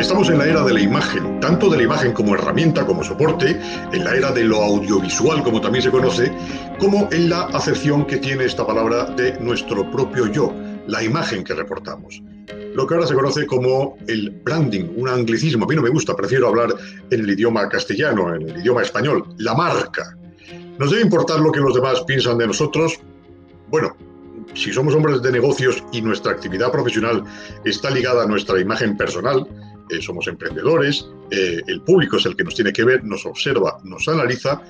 Estamos en la era de la imagen, tanto de la imagen como herramienta, como soporte, en la era de lo audiovisual, como también se conoce, como en la acepción que tiene esta palabra de nuestro propio yo, la imagen que reportamos. Lo que ahora se conoce como el branding, un anglicismo. A mí no me gusta, prefiero hablar en el idioma castellano, en el idioma español, la marca. ¿Nos debe importar lo que los demás piensan de nosotros? Bueno, si somos hombres de negocios y nuestra actividad profesional está ligada a nuestra imagen personal, somos emprendedores, el público es el que nos tiene que ver, nos observa, nos analiza,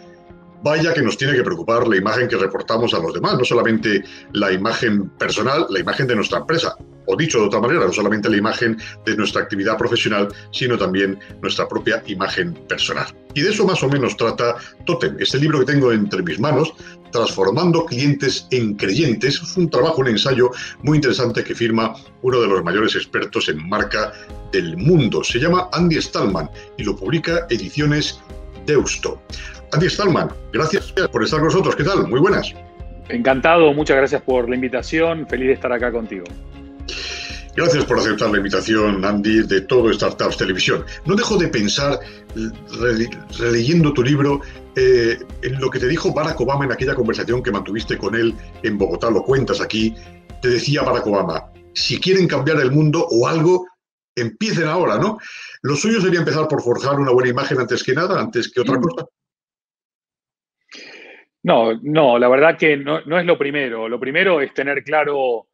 vaya que nos tiene que preocupar la imagen que reportamos a los demás, no solamente la imagen personal, la imagen de nuestra empresa, o dicho de otra manera, no solamente la imagen de nuestra actividad profesional, sino también nuestra propia imagen personal. Y de eso más o menos trata Totem, este libro que tengo entre mis manos, Transformando clientes en creyentes. Es un trabajo, un ensayo muy interesante que firma uno de los mayores expertos en marca del mundo. Se llama Andy Stallman y lo publica Ediciones Deusto. Andy Stallman, gracias por estar con nosotros. ¿Qué tal? Muy buenas. Encantado, muchas gracias por la invitación. Feliz de estar acá contigo. Gracias por aceptar la invitación, Andy, de Todo Startups Televisión. No dejo de pensar, releyendo tu libro, en lo que te dijo Barack Obama en aquella conversación que mantuviste con él en Bogotá, lo cuentas aquí. Te decía Barack Obama, si quieren cambiar el mundo o algo, empiecen ahora, ¿no? Lo suyo sería empezar por forjar una buena imagen antes que nada, antes que otra cosa. No, la verdad que no es lo primero. Lo primero es tener claro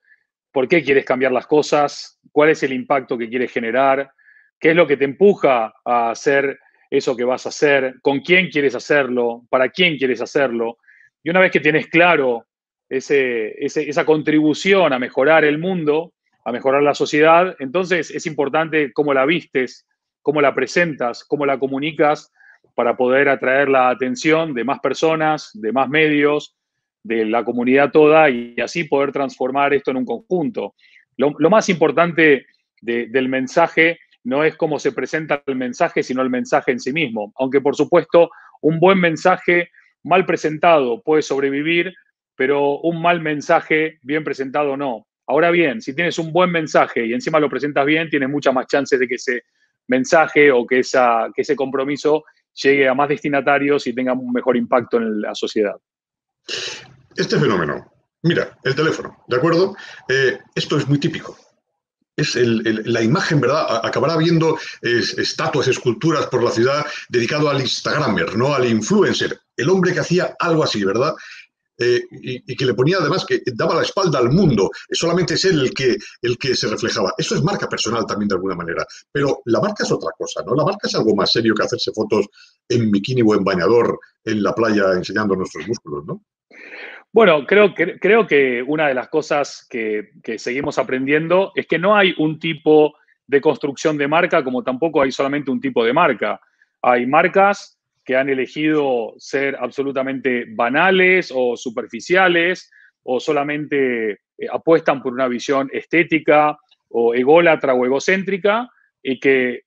por qué quieres cambiar las cosas, cuál es el impacto que quieres generar, qué es lo que te empuja a hacer eso que vas a hacer, con quién quieres hacerlo, para quién quieres hacerlo. Y una vez que tienes claro esa contribución a mejorar el mundo, a mejorar la sociedad, entonces es importante cómo la vistes, cómo la presentas, cómo la comunicas para poder atraer la atención de más personas, de más medios, de la comunidad toda y así poder transformar esto en un conjunto. Lo más importante del mensaje no es cómo se presenta el mensaje, sino el mensaje en sí mismo. Aunque, por supuesto, un buen mensaje mal presentado puede sobrevivir, pero un mal mensaje bien presentado no. Ahora bien, si tienes un buen mensaje y encima lo presentas bien, tienes muchas más chances de que ese mensaje o que ese compromiso llegue a más destinatarios y tenga un mejor impacto en la sociedad. Este fenómeno, mira, el teléfono, ¿de acuerdo? Esto es muy típico. Es la imagen, ¿verdad? Acabará viendo estatuas, esculturas por la ciudad dedicado al Instagramer, ¿no? Al influencer. El hombre que hacía algo así, ¿verdad? Y que le ponía además que daba la espalda al mundo, solamente es él el que se reflejaba. Eso es marca personal también de alguna manera, pero la marca es otra cosa, ¿no? La marca es algo más serio que hacerse fotos en bikini o en bañador en la playa enseñando nuestros músculos, ¿no? Bueno, creo que una de las cosas que seguimos aprendiendo es que no hay un tipo de construcción de marca como tampoco hay solamente un tipo de marca. Hay marcas que han elegido ser absolutamente banales o superficiales o solamente apuestan por una visión estética o ególatra o egocéntrica y que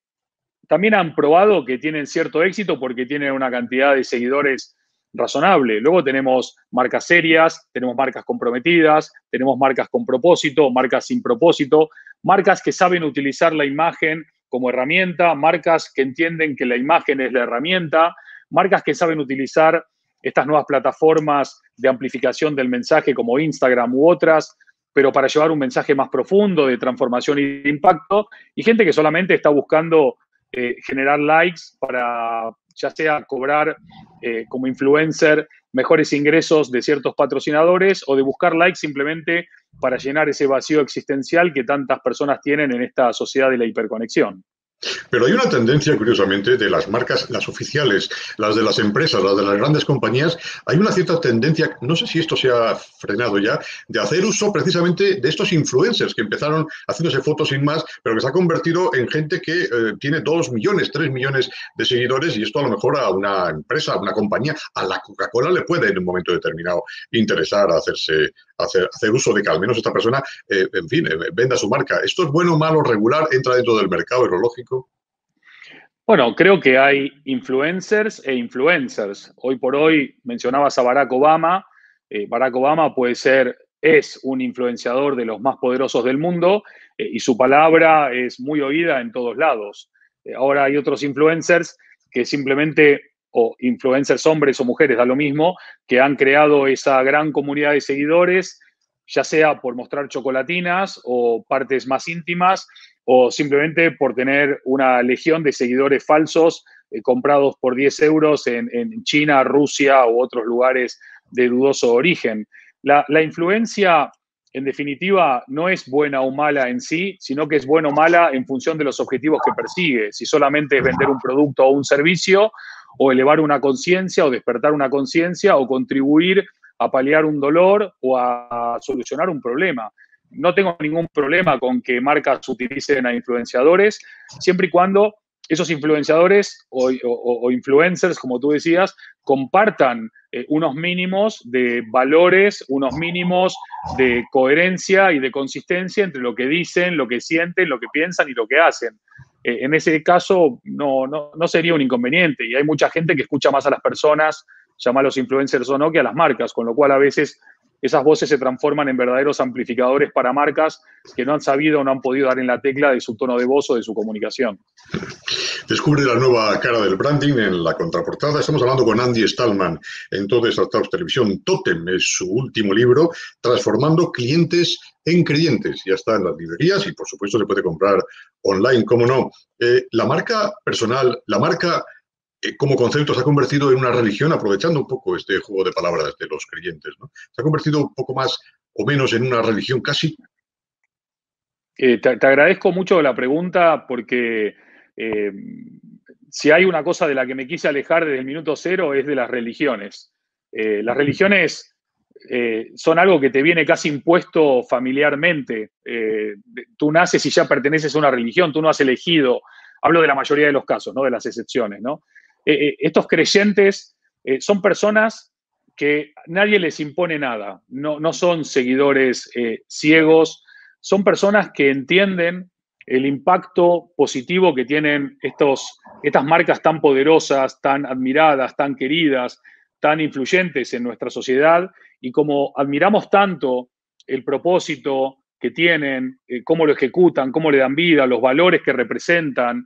también han probado que tienen cierto éxito porque tienen una cantidad de seguidores razonable. Luego tenemos marcas serias, tenemos marcas comprometidas, tenemos marcas con propósito, marcas sin propósito, marcas que saben utilizar la imagen como herramienta, marcas que entienden que la imagen es la herramienta, marcas que saben utilizar estas nuevas plataformas de amplificación del mensaje como Instagram u otras, pero para llevar un mensaje más profundo de transformación y de impacto, y gente que solamente está buscando generar likes para ya sea cobrar como influencer mejores ingresos de ciertos patrocinadores o de buscar likes simplemente para llenar ese vacío existencial que tantas personas tienen en esta sociedad de la hiperconexión. Pero hay una tendencia, curiosamente, de las marcas, las oficiales, las de las empresas, las de las grandes compañías, hay una cierta tendencia, no sé si esto se ha frenado ya, de hacer uso precisamente de estos influencers que empezaron haciéndose fotos sin más, pero que se ha convertido en gente que tiene 2 millones, 3 millones de seguidores y esto a lo mejor a una empresa, a una compañía, a la Coca-Cola le puede en un momento determinado interesar hacer uso de que al menos esta persona, en fin, venda su marca. ¿Esto es bueno, malo, regular? ¿Entra dentro del mercado, es lo lógico? Bueno, creo que hay influencers e influencers. Hoy por hoy mencionabas a Barack Obama. Barack Obama es un influenciador de los más poderosos del mundo y su palabra es muy oída en todos lados. Ahora hay otros influencers que simplemente, o influencers hombres o mujeres, da lo mismo, que han creado esa gran comunidad de seguidores, ya sea por mostrar chocolatinas o partes más íntimas, o simplemente por tener una legión de seguidores falsos comprados por 10 euros en China, Rusia u otros lugares de dudoso origen. La influencia, en definitiva, no es buena o mala en sí, sino que es buena o mala en función de los objetivos que persigue. Si solamente es vender un producto o un servicio, o elevar una conciencia, o despertar una conciencia, o contribuir a paliar un dolor o a solucionar un problema. No tengo ningún problema con que marcas utilicen a influenciadores, siempre y cuando esos influenciadores o influencers, como tú decías, compartan unos mínimos de valores, unos mínimos de coherencia y de consistencia entre lo que dicen, lo que sienten, lo que piensan y lo que hacen. En ese caso no sería un inconveniente, y hay mucha gente que escucha más a las personas, llamarlos influencers o no, que a las marcas, con lo cual a veces esas voces se transforman en verdaderos amplificadores para marcas que no han sabido o no han podido dar en la tecla de su tono de voz o de su comunicación. Descubre la nueva cara del branding en la contraportada. Estamos hablando con Andy Stallman en Todes Startups Televisión. Totem es su último libro, transformando clientes en creyentes. Ya está en las librerías y, por supuesto, se puede comprar online, cómo no. La marca personal, la marca como concepto se ha convertido en una religión, aprovechando un poco este juego de palabras de los creyentes, ¿no? Se ha convertido un poco más o menos en una religión casi. Te agradezco mucho la pregunta porque si hay una cosa de la que me quise alejar desde el minuto cero es de las religiones. Las religiones son algo que te viene casi impuesto familiarmente. Tú naces y ya perteneces a una religión, tú no has elegido. Hablo de la mayoría de los casos, no de las excepciones, ¿no? Estos creyentes son personas que nadie les impone nada, no son seguidores ciegos, son personas que entienden el impacto positivo que tienen estas marcas tan poderosas, tan admiradas, tan queridas, tan influyentes en nuestra sociedad, y como admiramos tanto el propósito que tienen, cómo lo ejecutan, cómo le dan vida, los valores que representan,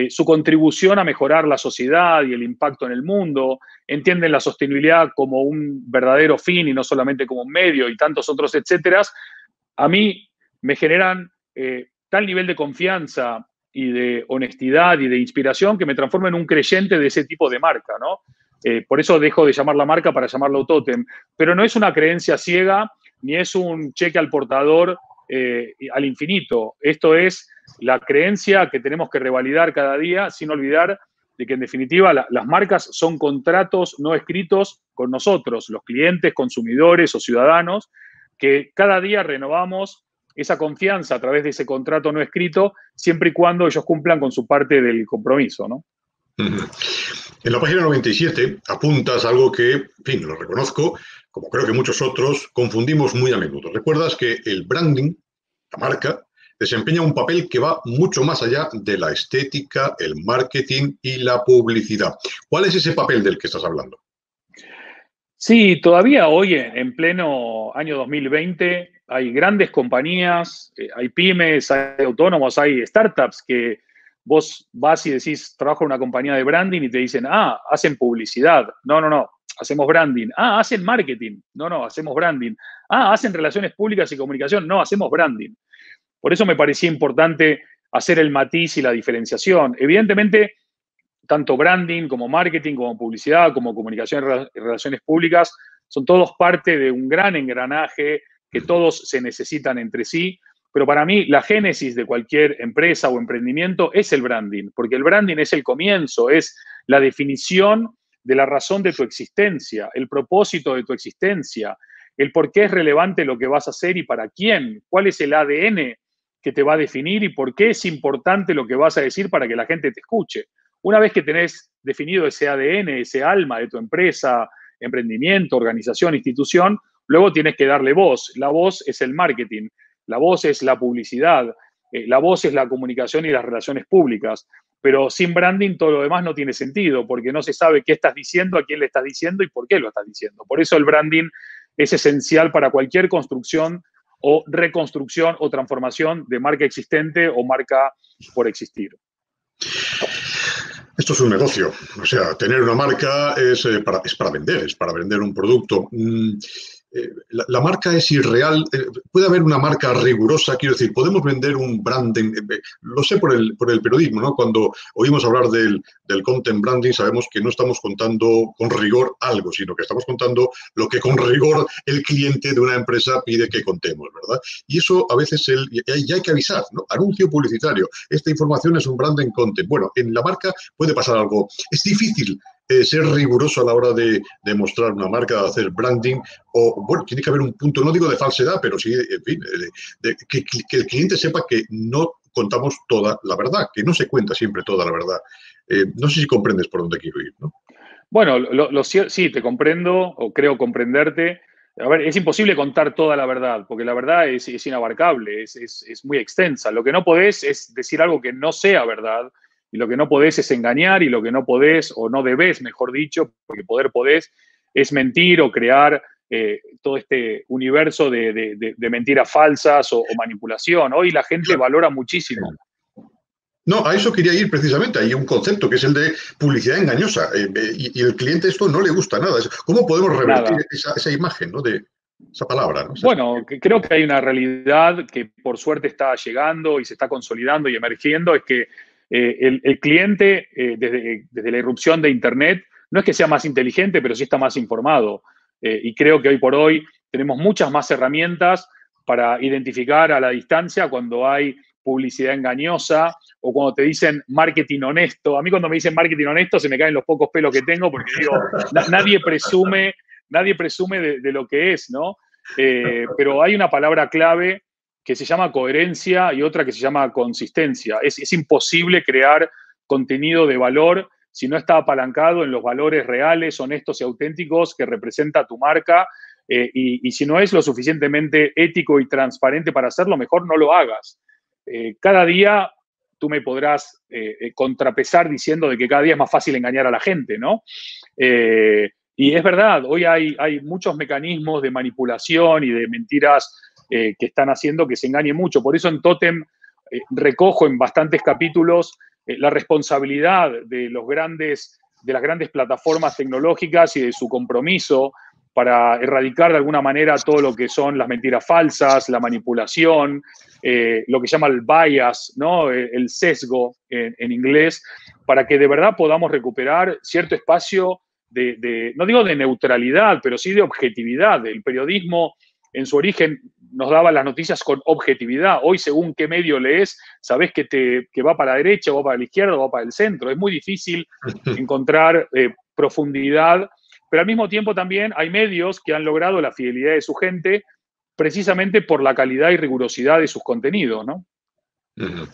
su contribución a mejorar la sociedad y el impacto en el mundo, entienden la sostenibilidad como un verdadero fin y no solamente como un medio y tantos otros etcétera, a mí me generan tal nivel de confianza y de honestidad y de inspiración que me transforma en un creyente de ese tipo de marca, ¿no? Por eso dejo de llamar la marca para llamarlo tótem. Pero no es una creencia ciega ni es un cheque al portador al infinito. Esto es la creencia que tenemos que revalidar cada día sin olvidar de que en definitiva las marcas son contratos no escritos con nosotros, los clientes, consumidores o ciudadanos, que cada día renovamos esa confianza a través de ese contrato no escrito, siempre y cuando ellos cumplan con su parte del compromiso, ¿no? En la página 97 apuntas algo que, en fin, lo reconozco, como creo que muchos otros, confundimos muy a menudo. Recuerdas que el branding, la marca, desempeña un papel que va mucho más allá de la estética, el marketing y la publicidad. ¿Cuál es ese papel del que estás hablando? Sí, todavía hoy, en pleno año 2020, hay grandes compañías, hay pymes, hay autónomos, hay startups que vos vas y decís, trabajo en una compañía de branding y te dicen, hacen publicidad. No, hacemos branding. Hacen marketing. No, hacemos branding. Hacen relaciones públicas y comunicación. No, hacemos branding. Por eso me parecía importante hacer el matiz y la diferenciación. Evidentemente, tanto branding como marketing, como publicidad, como comunicación y relaciones públicas, son todos parte de un gran engranaje que todos se necesitan entre sí. Pero para mí, la génesis de cualquier empresa o emprendimiento es el branding, porque el branding es el comienzo, es la definición de la razón de tu existencia, el propósito de tu existencia, el por qué es relevante lo que vas a hacer y para quién, cuál es el ADN que te va a definir y por qué es importante lo que vas a decir para que la gente te escuche. Una vez que tenés definido ese ADN, ese alma de tu empresa, emprendimiento, organización, institución, luego tienes que darle voz. La voz es el marketing, la voz es la publicidad, la voz es la comunicación y las relaciones públicas. Pero sin branding todo lo demás no tiene sentido, porque no se sabe qué estás diciendo, a quién le estás diciendo y por qué lo estás diciendo. Por eso el branding es esencial para cualquier construcción o reconstrucción o transformación de marca existente o marca por existir. Esto es un negocio, o sea, tener una marca es para vender un producto. La marca es irreal. Puede haber una marca rigurosa, quiero decir, podemos vender un branding. Lo sé por el periodismo, ¿no? Cuando oímos hablar del content branding, sabemos que no estamos contando con rigor algo, sino que estamos contando lo que con rigor el cliente de una empresa pide que contemos, ¿verdad? Y eso a veces ya hay que avisar, ¿no? Anuncio publicitario. Esta información es un branding content. Bueno, en la marca puede pasar algo. Es difícil ser riguroso a la hora de mostrar una marca, de hacer branding, o bueno, tiene que haber un punto, no digo de falsedad, pero sí, en fin, que el cliente sepa que no contamos toda la verdad, que no se cuenta siempre toda la verdad. No sé si comprendes por dónde quiero ir, ¿no? Bueno, sí, te comprendo o creo comprenderte. A ver, es imposible contar toda la verdad, porque la verdad es inabarcable, es muy extensa. Lo que no podés es decir algo que no sea verdad, y lo que no podés es engañar, y lo que no podés, o no debés, mejor dicho, porque poder podés, es mentir o crear todo este universo de mentiras falsas o manipulación. Hoy la gente valora muchísimo. No, a eso quería ir precisamente. Hay un concepto que es el de publicidad engañosa y el cliente esto no le gusta nada. ¿Cómo podemos revertir Nada. esa imagen, ¿no? De esa palabra, ¿no? Bueno, creo que hay una realidad que por suerte está llegando y se está consolidando y emergiendo, es que el cliente, desde la irrupción de Internet, no es que sea más inteligente, pero sí está más informado. Y creo que hoy por hoy tenemos muchas más herramientas para identificar a la distancia cuando hay publicidad engañosa o cuando te dicen marketing honesto. A mí cuando me dicen marketing honesto se me caen los pocos pelos que tengo porque digo, nadie presume de lo que es, ¿no? Pero hay una palabra clave que se llama coherencia y otra que se llama consistencia. Es imposible crear contenido de valor si no está apalancado en los valores reales, honestos y auténticos que representa tu marca. Y si no es lo suficientemente ético y transparente para hacerlo, mejor no lo hagas. Cada día tú me podrás contrapesar diciendo de que cada día es más fácil engañar a la gente, ¿no? Y es verdad, hoy hay muchos mecanismos de manipulación y de mentiras que están haciendo que se engañe mucho. Por eso en Totem recojo en bastantes capítulos la responsabilidad de las grandes plataformas tecnológicas y de su compromiso para erradicar de alguna manera todo lo que son las mentiras falsas, la manipulación, lo que llama el bias, ¿no? El sesgo en inglés, para que de verdad podamos recuperar cierto espacio no digo de neutralidad, pero sí de objetividad. El periodismo en su origen nos daba las noticias con objetividad. Hoy, según qué medio lees, sabés que va para la derecha, o va para la izquierda, o va para el centro. Es muy difícil encontrar profundidad, pero al mismo tiempo también hay medios que han logrado la fidelidad de su gente precisamente por la calidad y rigurosidad de sus contenidos, ¿no? Uh-huh.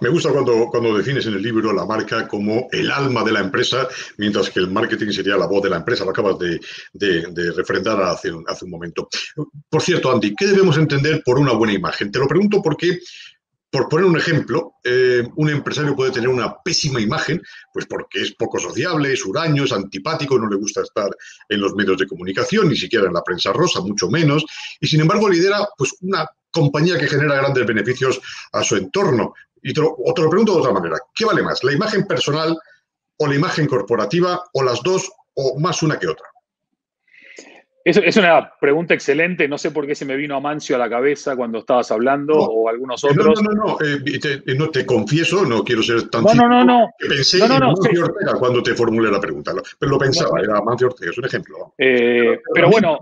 Me gusta cuando defines en el libro la marca como el alma de la empresa, mientras que el marketing sería la voz de la empresa. Lo acabas de refrendar hace un momento. Por cierto, Andy, ¿qué debemos entender por una buena imagen? Te lo pregunto porque, por poner un ejemplo, un empresario puede tener una pésima imagen, pues porque es poco sociable, es huraño, es antipático, no le gusta estar en los medios de comunicación, ni siquiera en la prensa rosa, mucho menos, y sin embargo lidera pues una compañía que genera grandes beneficios a su entorno. Y te lo pregunto de otra manera, ¿qué vale más, la imagen personal o la imagen corporativa, o las dos, o más una que otra? Es una pregunta excelente. No sé por qué se me vino Amancio a la cabeza cuando estabas hablando, No, o algunos otros. No, te confieso, no quiero ser tan No. que pensé en Amancio Ortega cuando te formulé la pregunta, pero lo pensaba, era Amancio Ortega, es un ejemplo. Pero bueno...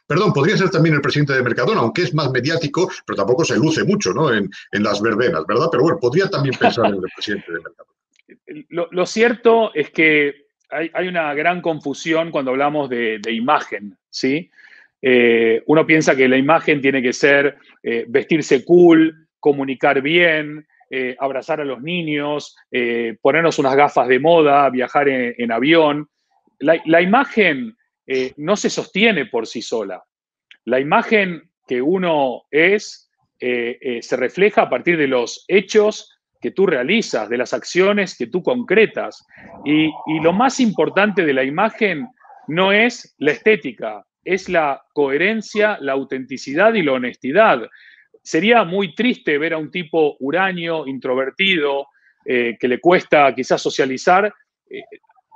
Perdón, podría ser también el presidente de Mercadona, aunque es más mediático, pero tampoco se luce mucho, ¿no? En las verbenas, ¿verdad? Pero bueno, podría también pensar en el presidente de Mercadona. Lo cierto es que hay una gran confusión cuando hablamos de imagen, ¿sí? Uno piensa que la imagen tiene que ser vestirse cool, comunicar bien, abrazar a los niños, ponernos unas gafas de moda, viajar en avión. La imagen no se sostiene por sí sola. La imagen que uno es se refleja a partir de los hechos que tú realizas, de las acciones que tú concretas. Y lo más importante de la imagen no es la estética, es la coherencia, la autenticidad y la honestidad. Sería muy triste ver a un tipo huraño, introvertido, que le cuesta quizás socializar,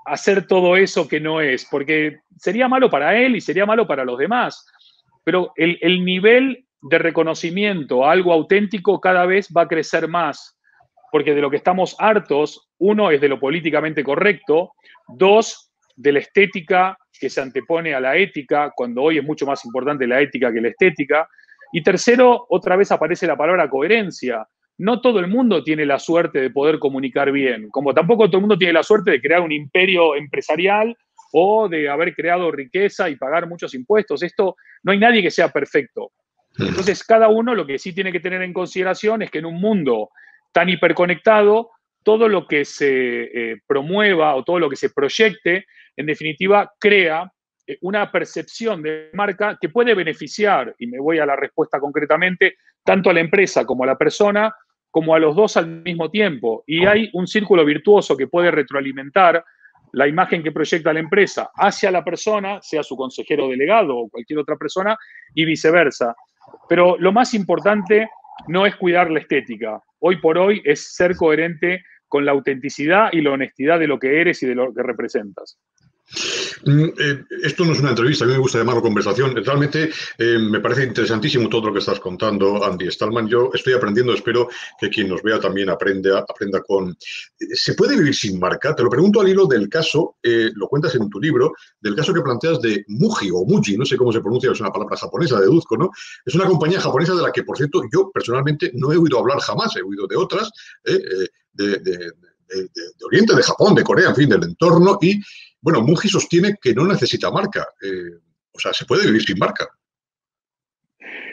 hacer todo eso que no es, porque sería malo para él y sería malo para los demás. Pero el nivel de reconocimiento a algo auténtico cada vez va a crecer más, porque de lo que estamos hartos, uno es de lo políticamente correcto, dos, de la estética que se antepone a la ética, cuando hoy es mucho más importante la ética que la estética, y tercero, otra vez aparece la palabra coherencia. No todo el mundo tiene la suerte de poder comunicar bien, como tampoco todo el mundo tiene la suerte de crear un imperio empresarial o de haber creado riqueza y pagar muchos impuestos. Esto, no hay nadie que sea perfecto. Entonces, cada uno lo que sí tiene que tener en consideración es que en un mundo tan hiperconectado, todo lo que se promueva o todo lo que se proyecte, en definitiva, crea una percepción de marca que puede beneficiar, y me voy a la respuesta concretamente, tanto a la empresa como a la persona, como a los dos al mismo tiempo. Y hay un círculo virtuoso que puede retroalimentar la imagen que proyecta la empresa hacia la persona, sea su consejero delegado o cualquier otra persona, y viceversa. Pero lo más importante no es cuidar la estética. Hoy por hoy es ser coherente con la autenticidad y la honestidad de lo que eres y de lo que representas. Esto no es una entrevista, a mí me gusta llamarlo conversación. Realmente me parece interesantísimo todo lo que estás contando, Andy Stallman. Yo estoy aprendiendo, espero que quien nos vea también aprenda con... ¿Se puede vivir sin marca? Te lo pregunto al hilo del caso, lo cuentas en tu libro, del caso que planteas de Muji o Muji, no sé cómo se pronuncia, es una palabra japonesa, deduzco, ¿no? Es una compañía japonesa de la que, por cierto, yo personalmente no he oído hablar jamás, he oído de otras, de Oriente, de Japón, de Corea, en fin, del entorno. Y bueno, Muji sostiene que no necesita marca. O sea, se puede vivir sin marca.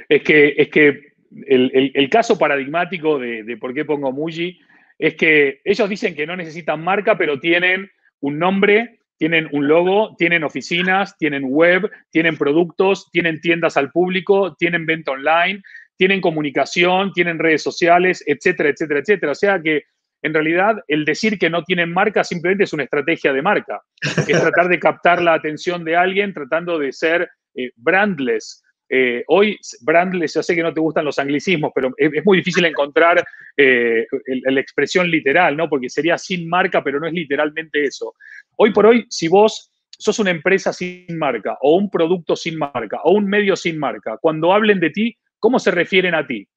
Es que el caso paradigmático de por qué pongo Muji es que ellos dicen que no necesitan marca, pero tienen un nombre, tienen un logo, tienen oficinas, tienen web, tienen productos, tienen tiendas al público, tienen venta online, tienen comunicación, tienen redes sociales, etcétera, etcétera, etcétera. O sea que en realidad el decir que no tienen marca simplemente es una estrategia de marca. Es tratar de captar la atención de alguien tratando de ser brandless. Hoy, brandless, ya sé que no te gustan los anglicismos, pero es muy difícil encontrar la expresión literal, ¿no? Porque sería sin marca, pero no es literalmente eso. Hoy por hoy, si vos sos una empresa sin marca, o un producto sin marca, o un medio sin marca, cuando hablen de ti, ¿cómo se refieren a ti?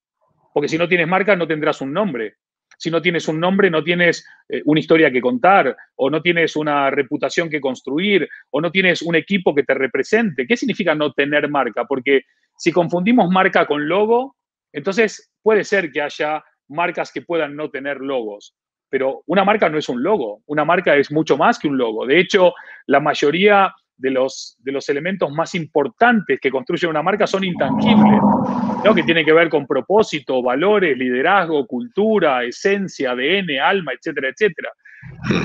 Porque si no tienes marca, no tendrás un nombre. Si no tienes un nombre, no tienes una historia que contar, o no tienes una reputación que construir, o no tienes un equipo que te represente. ¿Qué significa no tener marca? Porque si confundimos marca con logo, entonces puede ser que haya marcas que puedan no tener logos. Pero una marca no es un logo, una marca es mucho más que un logo. De hecho, la mayoría de los elementos más importantes que construyen una marca son intangibles, ¿no? Que tienen que ver con propósito, valores, liderazgo, cultura, esencia, ADN, alma, etcétera, etcétera.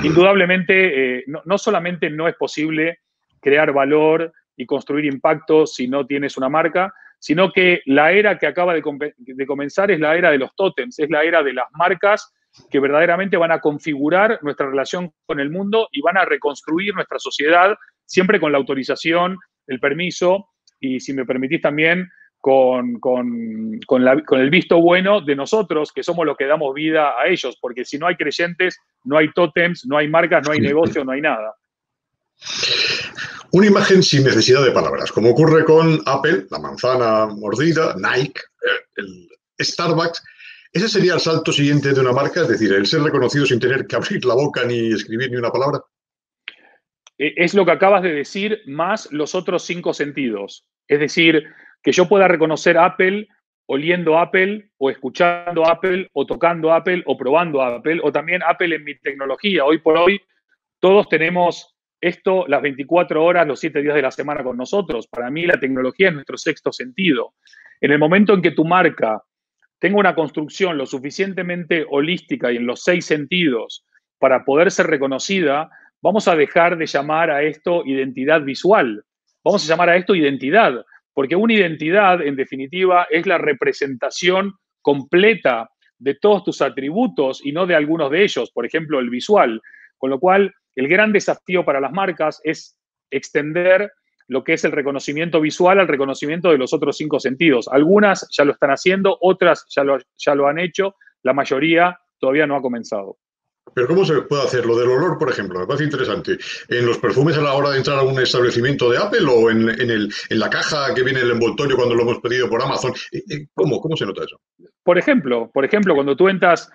Indudablemente, no solamente no es posible crear valor y construir impacto si no tienes una marca, sino que la era que acaba de comenzar es la era de los tótems, es la era de las marcas que verdaderamente van a configurar nuestra relación con el mundo y van a reconstruir nuestra sociedad, siempre con la autorización, el permiso y, si me permitís también, con el visto bueno de nosotros, que somos los que damos vida a ellos, porque si no hay creyentes, no hay tótems, no hay marcas, no hay negocio, no hay nada. Una imagen sin necesidad de palabras, como ocurre con Apple, la manzana mordida, Nike, el Starbucks. ¿Ese sería el salto siguiente de una marca? Es decir, el ser reconocido sin tener que abrir la boca ni escribir ni una palabra. Es lo que acabas de decir, más los otros 5 sentidos. Es decir, que yo pueda reconocer Apple oliendo Apple, o escuchando Apple, o tocando Apple, o probando Apple, o también Apple en mi tecnología. Hoy por hoy, todos tenemos esto las 24 horas, los 7 días de la semana con nosotros. Para mí, la tecnología es nuestro sexto sentido. En el momento en que tu marca tenga una construcción lo suficientemente holística y en los 6 sentidos para poder ser reconocida, vamos a dejar de llamar a esto identidad visual. Vamos a llamar a esto identidad, porque una identidad, en definitiva, es la representación completa de todos tus atributos y no de algunos de ellos, por ejemplo, el visual. Con lo cual, el gran desafío para las marcas es extender lo que es el reconocimiento visual al reconocimiento de los otros 5 sentidos. Algunas ya lo están haciendo, otras ya lo han hecho, la mayoría todavía no ha comenzado. Pero ¿cómo se puede hacer? Lo del olor, por ejemplo, me parece interesante. ¿En los perfumes a la hora de entrar a un establecimiento de Apple o en la caja que viene en el envoltorio cuando lo hemos pedido por Amazon? ¿Cómo se nota eso? Por ejemplo, cuando tú entras,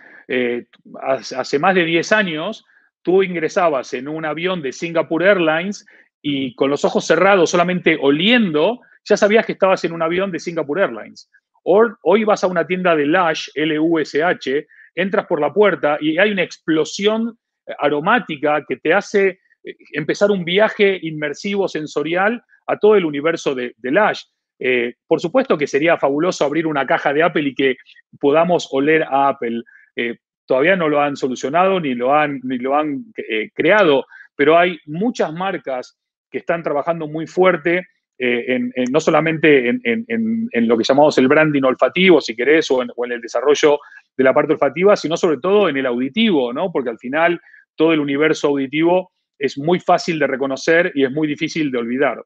hace más de 10 años, tú ingresabas en un avión de Singapore Airlines y con los ojos cerrados, solamente oliendo, ya sabías que estabas en un avión de Singapore Airlines. Hoy vas a una tienda de Lush, Lush, entras por la puerta y hay una explosión aromática que te hace empezar un viaje inmersivo sensorial a todo el universo de Lush. Por supuesto que sería fabuloso abrir una caja de Apple y que podamos oler a Apple. Todavía no lo han solucionado ni lo han creado, pero hay muchas marcas que están trabajando muy fuerte no solamente en lo que llamamos el branding olfativo, si querés, o en el desarrollo de la parte olfativa, sino sobre todo en el auditivo, ¿no? Porque al final todo el universo auditivo es muy fácil de reconocer y es muy difícil de olvidar.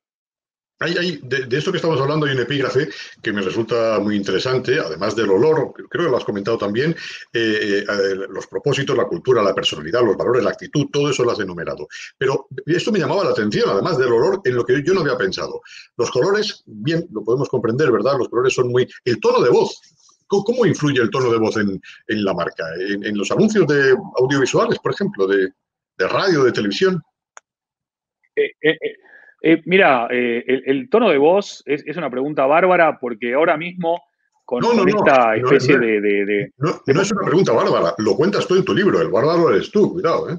De esto que estamos hablando hay un epígrafe que me resulta muy interesante, además del olor, creo que lo has comentado también, los propósitos, la cultura, la personalidad, los valores, la actitud, todo eso lo has enumerado. Pero esto me llamaba la atención, además del olor, en lo que yo no había pensado. Los colores, bien, lo podemos comprender, ¿verdad? Los colores son muy... El tono de voz. ¿Cómo influye el tono de voz en la marca? En los anuncios de audiovisuales, por ejemplo, de radio, de televisión. Mira, el tono de voz es una pregunta bárbara porque ahora mismo No, no, con no, esta no, especie no, no de- es una pregunta bárbara, lo cuentas tú en tu libro, el bárbaro eres tú, cuidado, ¿eh?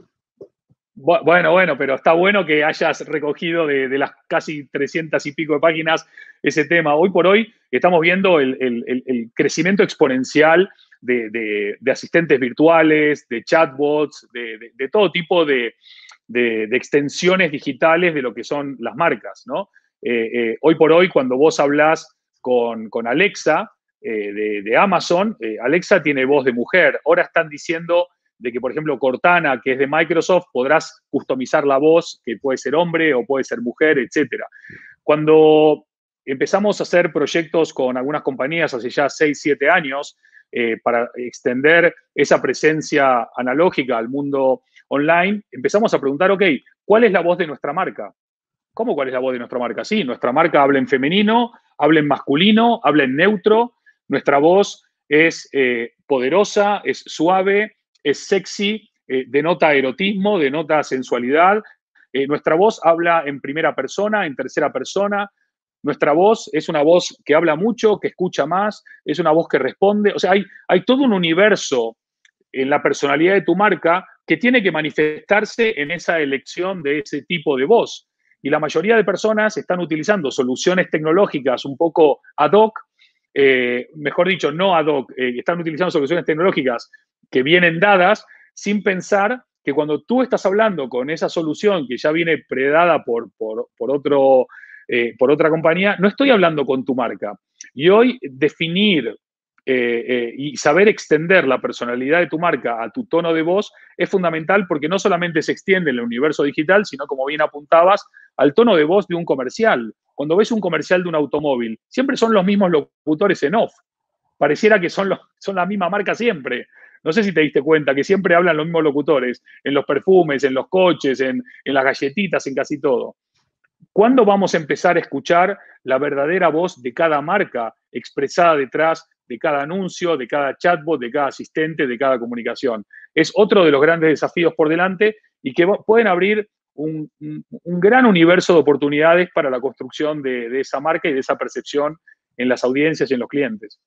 Bueno, pero está bueno que hayas recogido de las casi 300 y pico de páginas ese tema. Hoy por hoy estamos viendo el crecimiento exponencial de asistentes virtuales, de chatbots, de todo tipo de extensiones digitales de lo que son las marcas, ¿no? Hoy por hoy, cuando vos hablás con Alexa de Amazon, Alexa tiene voz de mujer. Ahora están diciendo de que, por ejemplo, Cortana, que es de Microsoft, podrás customizar la voz, que puede ser hombre o puede ser mujer, etcétera. Cuando empezamos a hacer proyectos con algunas compañías hace ya 6, 7 años para extender esa presencia analógica al mundo online, empezamos a preguntar, ok, ¿cuál es la voz de nuestra marca? ¿Cómo cuál es la voz de nuestra marca? Sí, nuestra marca habla en femenino, habla en masculino, habla en neutro. Nuestra voz es poderosa, es suave, es sexy, denota erotismo, denota sensualidad. Nuestra voz habla en primera persona, en tercera persona. Nuestra voz es una voz que habla mucho, que escucha más, es una voz que responde. O sea, hay todo un universo en la personalidad de tu marca que tiene que manifestarse en esa elección de ese tipo de voz. Y la mayoría de personas están utilizando soluciones tecnológicas un poco ad hoc, mejor dicho, no ad hoc, están utilizando soluciones tecnológicas que vienen dadas sin pensar que cuando tú estás hablando con esa solución que ya viene predada por otra compañía, no estoy hablando con tu marca. Y hoy definir y saber extender la personalidad de tu marca a tu tono de voz es fundamental porque no solamente se extiende en el universo digital, sino, como bien apuntabas, al tono de voz de un comercial. Cuando ves un comercial de un automóvil, siempre son los mismos locutores en off. Pareciera que son la misma marca siempre. No sé si te diste cuenta que siempre hablan los mismos locutores en los perfumes, en los coches, en las galletitas, en casi todo. ¿Cuándo vamos a empezar a escuchar la verdadera voz de cada marca expresada detrás de cada anuncio, de cada chatbot, de cada asistente, de cada comunicación? Es otro de los grandes desafíos por delante y que pueden abrir un gran universo de oportunidades para la construcción de esa marca y de esa percepción en las audiencias y en los clientes.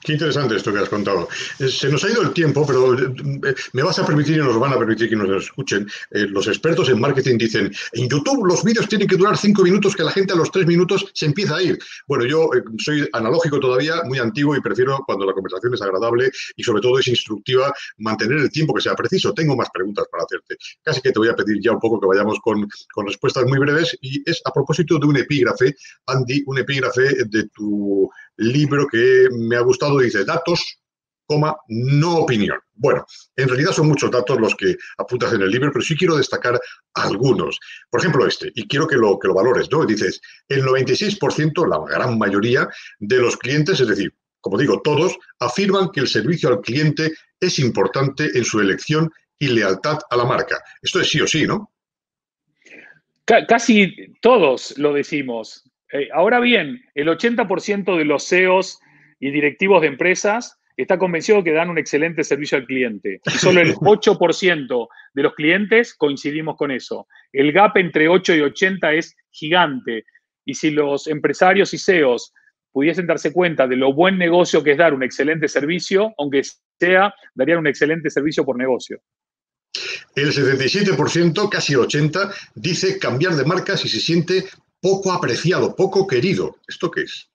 Qué interesante esto que has contado. Se nos ha ido el tiempo, pero me vas a permitir y nos van a permitir que nos escuchen. Los expertos en marketing dicen, en YouTube los vídeos tienen que durar 5 minutos, que la gente a los 3 minutos se empieza a ir. Bueno, yo soy analógico todavía, muy antiguo y prefiero cuando la conversación es agradable y sobre todo es instructiva, mantener el tiempo que sea preciso. Tengo más preguntas para hacerte. Casi que te voy a pedir ya un poco que vayamos con respuestas muy breves y es a propósito de un epígrafe, Andy, un epígrafe de tu libro que me ha gustado, dice datos, no opinión. Bueno, en realidad son muchos datos los que apuntas en el libro, pero sí quiero destacar algunos. Por ejemplo, y quiero que lo valores, ¿no? Dices, el 96%, la gran mayoría de los clientes, es decir, como digo, todos, afirman que el servicio al cliente es importante en su elección y lealtad a la marca. Esto es sí o sí, ¿no? Casi todos lo decimos. Ahora bien, el 80% de los CEOs y directivos de empresas está convencido que dan un excelente servicio al cliente. Y solo el 8% de los clientes coincidimos con eso. El gap entre 8 y 80 es gigante. Y si los empresarios y CEOs pudiesen darse cuenta de lo buen negocio que es dar un excelente servicio, aunque sea, darían un excelente servicio por negocio. El 77%, casi 80%, dice cambiar de marca si se siente poco apreciado, poco querido. ¿Esto qué es?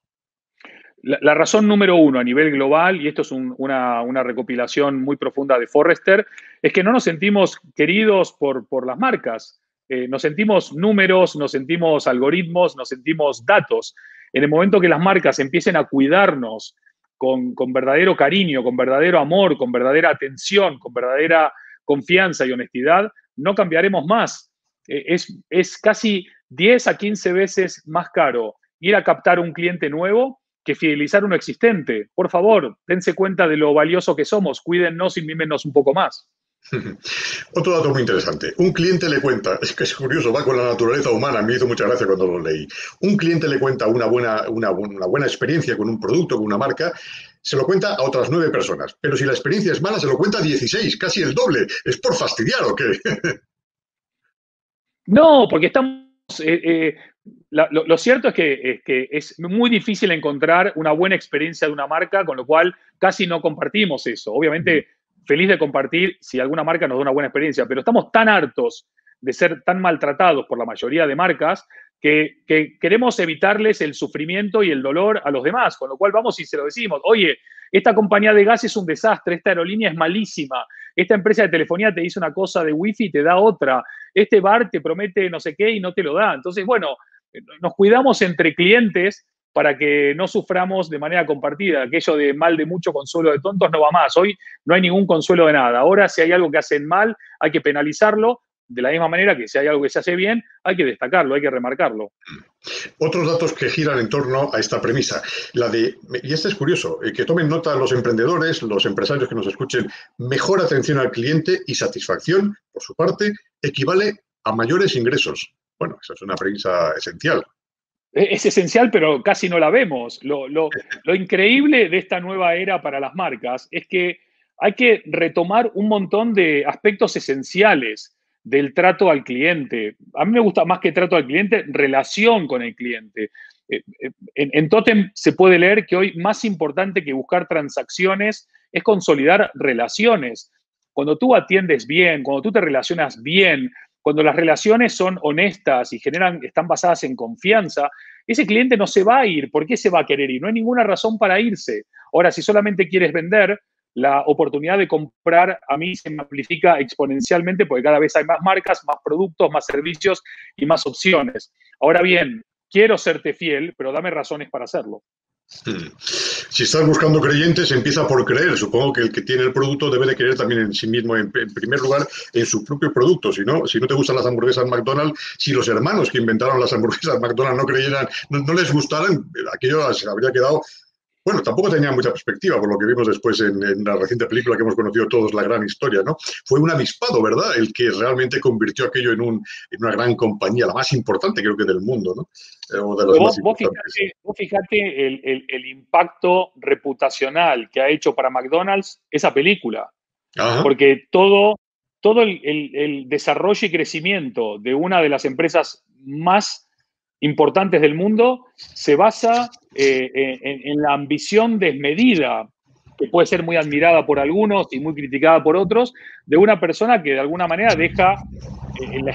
La razón número uno a nivel global, y esto es una recopilación muy profunda de Forrester, es que no nos sentimos queridos por las marcas. Nos sentimos números, nos sentimos algoritmos, nos sentimos datos. En el momento que las marcas empiecen a cuidarnos con verdadero cariño, con verdadero amor, con verdadera atención, con verdadera confianza y honestidad, no cambiaremos más. Es casi 10 a 15 veces más caro ir a captar un cliente nuevo que fidelizar uno existente. Por favor, dense cuenta de lo valioso que somos, cuídennos y mímenos un poco más. Otro dato muy interesante. Un cliente le cuenta, es que es curioso, va con la naturaleza humana, me hizo mucha gracia cuando lo leí. Un cliente le cuenta una buena experiencia con un producto, con una marca, se lo cuenta a otras 9 personas. Pero si la experiencia es mala, se lo cuenta a 16, casi el doble. ¿Es por fastidiar o qué? No, porque estamos... lo cierto es que es muy difícil encontrar una buena experiencia de una marca, con lo cual casi no compartimos eso. Obviamente, feliz de compartir si alguna marca nos da una buena experiencia, pero estamos tan hartos de ser tan maltratados por la mayoría de marcas que queremos evitarles el sufrimiento y el dolor a los demás, con lo cual vamos y se lo decimos, oye, esta compañía de gas es un desastre, esta aerolínea es malísima, esta empresa de telefonía te dice una cosa de wifi y te da otra, este bar te promete no sé qué y no te lo da. Entonces, bueno, nos cuidamos entre clientes para que no suframos de manera compartida. Aquello de mal de mucho, consuelo de tontos no va más. Hoy no hay ningún consuelo de nada. Ahora, si hay algo que hacen mal, hay que penalizarlo. De la misma manera que si hay algo que se hace bien, hay que destacarlo, hay que remarcarlo. Otros datos que giran en torno a esta premisa, y este es curioso, que tomen nota los emprendedores, los empresarios que nos escuchen, mejor atención al cliente y satisfacción, por su parte, equivale a mayores ingresos. Bueno, esa es una premisa esencial. Es esencial, pero casi no la vemos. Lo increíble de esta nueva era para las marcas es que hay que retomar un montón de aspectos esenciales del trato al cliente. A mí me gusta más que trato al cliente, relación con el cliente. En Totem se puede leer que hoy más importante que buscar transacciones es consolidar relaciones. Cuando tú atiendes bien, cuando tú te relacionas bien, cuando las relaciones son honestas y están basadas en confianza, ese cliente no se va a ir. ¿Por qué se va a querer ir? No hay ninguna razón para irse. Ahora, si solamente quieres vender, la oportunidad de comprar a mí se me amplifica exponencialmente porque cada vez hay más marcas, más productos, más servicios y más opciones. Ahora bien, quiero serte fiel, pero dame razones para hacerlo. Si estás buscando creyentes, empieza por creer. Supongo que el que tiene el producto debe de creer también en sí mismo, en primer lugar, en su propio producto. Si no te gustan las hamburguesas McDonald's, si los hermanos que inventaron las hamburguesas McDonald's no creyeran, no les gustaran, aquello se habría quedado. Bueno, tampoco tenía mucha perspectiva, por lo que vimos después en la reciente película que hemos conocido todos, La Gran Historia, ¿no? Fue un avispado, ¿verdad?, el que realmente convirtió aquello en una gran compañía, la más importante creo que del mundo, ¿no? O de las más importantes. Vos fijate el impacto reputacional que ha hecho para McDonald's esa película. Ajá. Porque todo el desarrollo y crecimiento de una de las empresas más importantes del mundo se basa en la ambición desmedida, que puede ser muy admirada por algunos y muy criticada por otros, de una persona que de alguna manera deja en la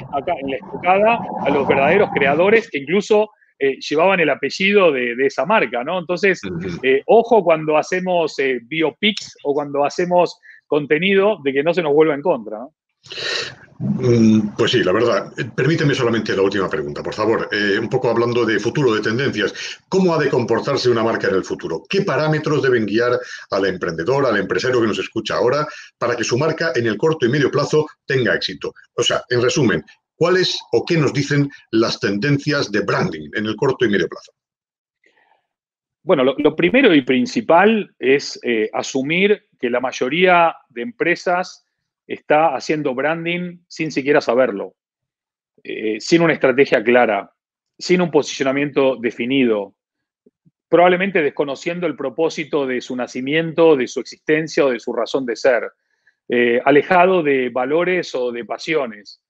estacada a los verdaderos creadores que incluso llevaban el apellido de esa marca, ¿no? Entonces, ojo cuando hacemos biopics o cuando hacemos contenido de que no se nos vuelva en contra, ¿no? Pues sí, la verdad. Permíteme solamente la última pregunta, por favor. Un poco hablando de futuro, de tendencias. ¿Cómo ha de comportarse una marca en el futuro? ¿Qué parámetros deben guiar al emprendedor, al empresario que nos escucha ahora, para que su marca en el corto y medio plazo tenga éxito? O sea, en resumen, ¿cuáles o qué nos dicen las tendencias de branding en el corto y medio plazo? Bueno, lo primero y principal es asumir que la mayoría de empresas está haciendo branding sin siquiera saberlo, sin una estrategia clara, sin un posicionamiento definido, probablemente desconociendo el propósito de su nacimiento, de su existencia o de su razón de ser, alejado de valores o de pasiones,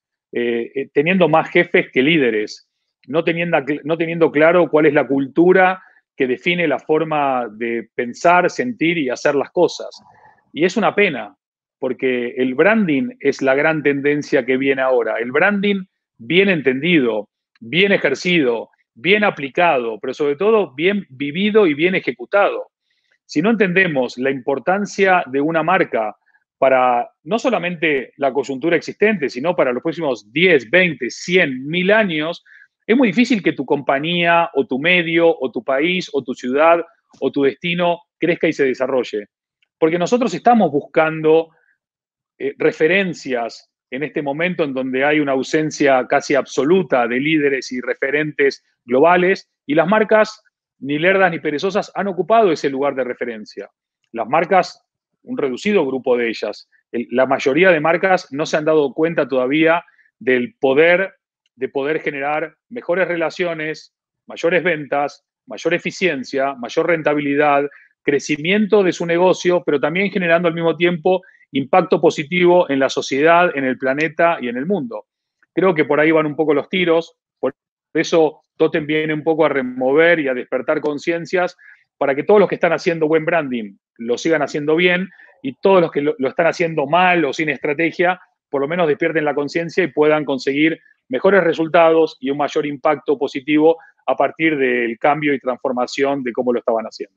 teniendo más jefes que líderes, no teniendo claro cuál es la cultura que define la forma de pensar, sentir y hacer las cosas. Y es una pena, porque el branding es la gran tendencia que viene ahora. El branding bien entendido, bien ejercido, bien aplicado, pero sobre todo bien vivido y bien ejecutado. Si no entendemos la importancia de una marca para no solamente la coyuntura existente, sino para los próximos 10, 20, 100, 1000 años, es muy difícil que tu compañía o tu medio o tu país o tu ciudad o tu destino crezca y se desarrolle. Porque nosotros estamos buscando referencias en este momento en donde hay una ausencia casi absoluta de líderes y referentes globales, y las marcas, ni lerdas ni perezosas, han ocupado ese lugar de referencia. Las marcas, un reducido grupo de ellas, la mayoría de marcas no se han dado cuenta todavía del poder de poder generar mejores relaciones, mayores ventas, mayor eficiencia, mayor rentabilidad, crecimiento de su negocio, pero también generando al mismo tiempo impacto positivo en la sociedad, en el planeta y en el mundo. Creo que por ahí van un poco los tiros, por eso Totem viene un poco a remover y a despertar conciencias para que todos los que están haciendo buen branding lo sigan haciendo bien y todos los que lo están haciendo mal o sin estrategia, por lo menos despierten la conciencia y puedan conseguir mejores resultados y un mayor impacto positivo a partir del cambio y transformación de cómo lo estaban haciendo.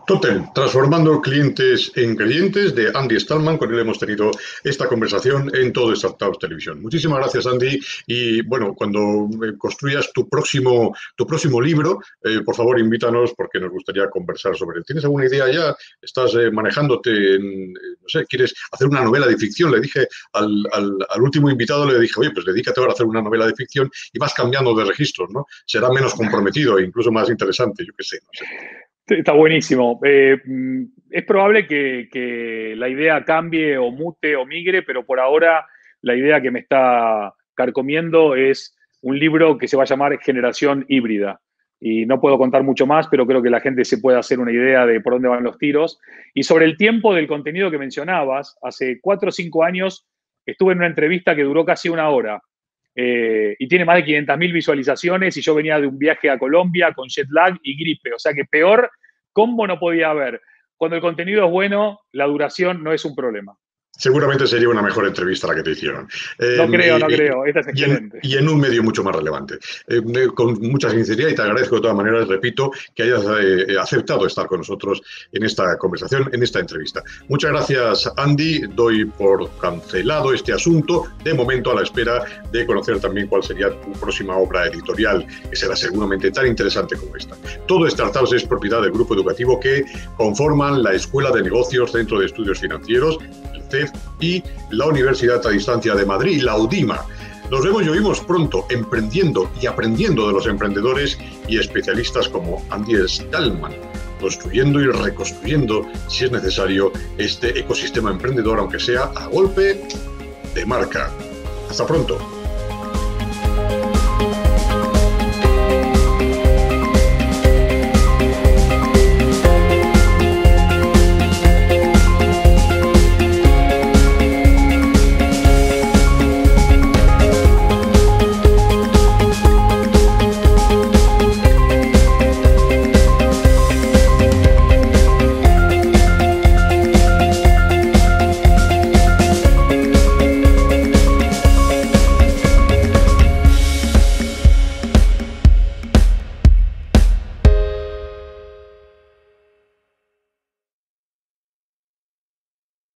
Totem, transformando clientes en creyentes, de Andy Stallman. Con él hemos tenido esta conversación en Todo Startups Televisión. Muchísimas gracias, Andy. Y bueno, cuando construyas tu próximo libro, por favor, invítanos porque nos gustaría conversar sobre él. ¿Tienes alguna idea ya? ¿Estás manejándote en, no sé, quieres hacer una novela de ficción? Le dije al último invitado, le dije, oye, pues dedícate ahora a hacer una novela de ficción y vas cambiando de registros, ¿no? Será menos comprometido e incluso más interesante, yo qué sé, no sé. Está buenísimo. Es probable que la idea cambie o mute o migre, pero por ahora la idea que me está carcomiendo es un libro que se va a llamar Generación Híbrida. Y no puedo contar mucho más, pero creo que la gente se puede hacer una idea de por dónde van los tiros. Y sobre el tiempo del contenido que mencionabas, hace 4 o 5 años estuve en una entrevista que duró casi 1 hora. Y tiene más de 500.000 visualizaciones y yo venía de un viaje a Colombia con jet lag y gripe, o sea que peor combo no podía haber. Cuando el contenido es bueno, la duración no es un problema. Seguramente sería una mejor entrevista la que te hicieron. No creo. Esta es excelente. Y en un medio mucho más relevante. Con mucha sinceridad, y te agradezco de todas maneras, repito, que hayas aceptado estar con nosotros en esta conversación, en esta entrevista. Muchas gracias, Andy. Doy por cancelado este asunto, de momento a la espera de conocer también cuál sería tu próxima obra editorial, que será seguramente tan interesante como esta. Todo Startups es propiedad del grupo educativo que conforman la Escuela de Negocios, Centro de Estudios Financieros, CEF y la Universidad a Distancia de Madrid, la UDIMA. Nos vemos y oímos pronto, emprendiendo y aprendiendo de los emprendedores y especialistas como Andy Stallman, construyendo y reconstruyendo, si es necesario, este ecosistema emprendedor, aunque sea a golpe de marca. Hasta pronto.